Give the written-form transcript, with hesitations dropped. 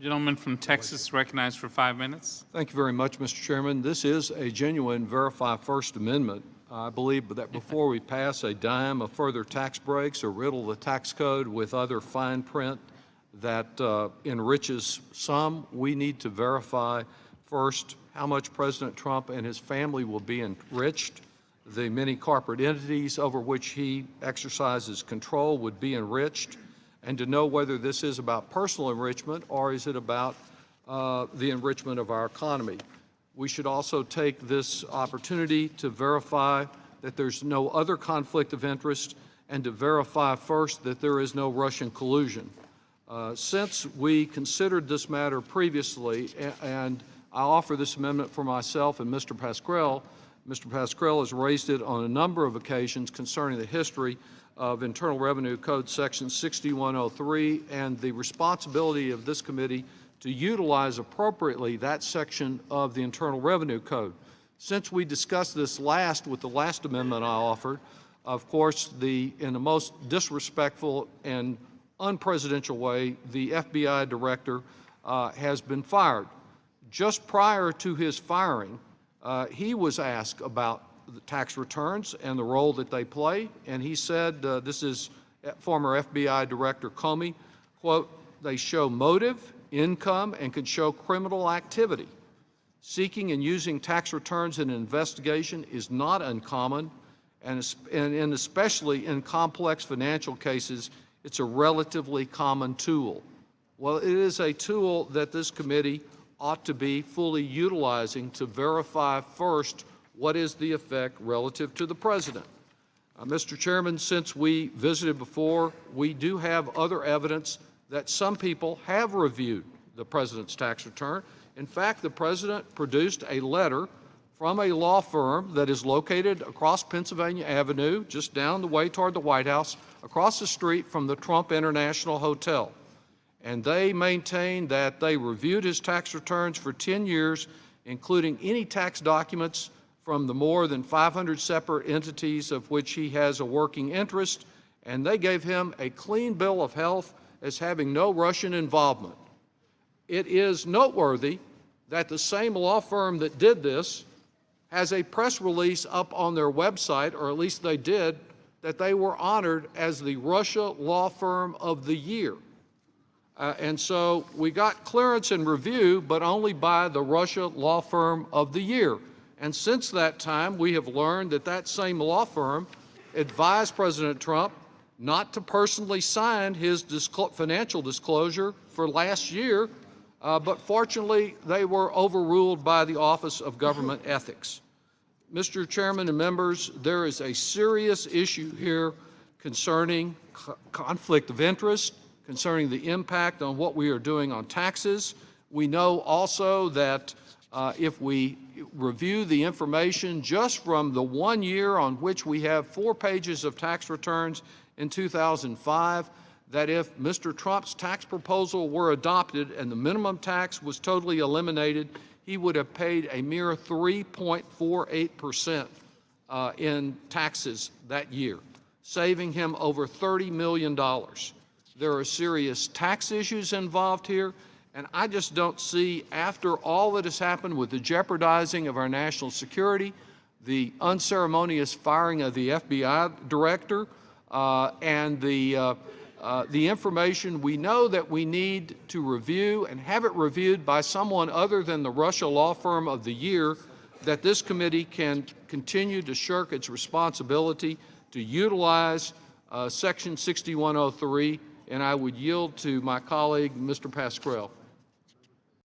Gentleman from Texas recognized for 5 minutes. Thank you very much, Mr. Chairman. This is a genuine Verify First Amendment. I believe that before we pass a dime of further tax breaks or riddle the tax code with other fine print that enriches some, we need to verify first how much President Trump and his family will be enriched. The many corporate entities over which he exercises control would be enriched, and to know whether this is about personal enrichment or is it about the enrichment of our economy. We should also take this opportunity to verify that there's no other conflict of interest and to verify first that there is no Russian collusion. Since we considered this matter previously, and I offer this amendment for myself and Mr. Pascrell has raised it on a number of occasions concerning the history of Internal Revenue Code Section 6103 and the responsibility of this committee to utilize appropriately that section of the Internal Revenue Code. Since we discussed this last with the last amendment I offered, of course, in the most disrespectful and unpresidential way, the FBI director has been fired. Just prior to his firing, he was asked about the tax returns and the role that they play, and he said, this is former FBI Director Comey, quote, "They show motive, income, and can show criminal activity. Seeking and using tax returns in an investigation is not uncommon, and especially in complex financial cases, it's a relatively common tool." Well, it is a tool that this committee ought to be fully utilizing to verify first what is the effect relative to the president. Mr. Chairman, since we visited before, we do have other evidence that some people have reviewed the president's tax return. In fact, the president produced a letter from a law firm that is located across Pennsylvania Avenue, just down the way toward the White House, across the street from the Trump International Hotel. And they maintain that they reviewed his tax returns for 10 years, including any tax documents from the more than 500 separate entities of which he has a working interest, and they gave him a clean bill of health as having no Russian involvement. It is noteworthy that the same law firm that did this has a press release up on their website, or at least they did, that they were honored as the Russia Law Firm of the Year. And so we got clearance and review, but only by the Russia Law Firm of the Year. And since that time, we have learned that that same law firm advised President Trump not to personally sign his financial disclosure for last year, but fortunately, they were overruled by the Office of Government Ethics. Mr. Chairman and members, there is a serious issue here concerning conflict of interest, concerning the impact on what we are doing on taxes. We know also that if we review the information just from the 1 year on which we have 4 pages of tax returns in 2005, that if Mr. Trump's tax proposal were adopted and the minimum tax was totally eliminated, he would have paid a mere 3.48% in taxes that year, saving him over $30 million. There are serious tax issues involved here, and I just don't see, after all that has happened with the jeopardizing of our national security, the unceremonious firing of the FBI director, and the information we know that we need to review and have it reviewed by someone other than the Russia Law Firm of the Year, that this committee can continue to shirk its responsibility to utilize Section 6103, and I would yield to my colleague, Mr. Pascrell.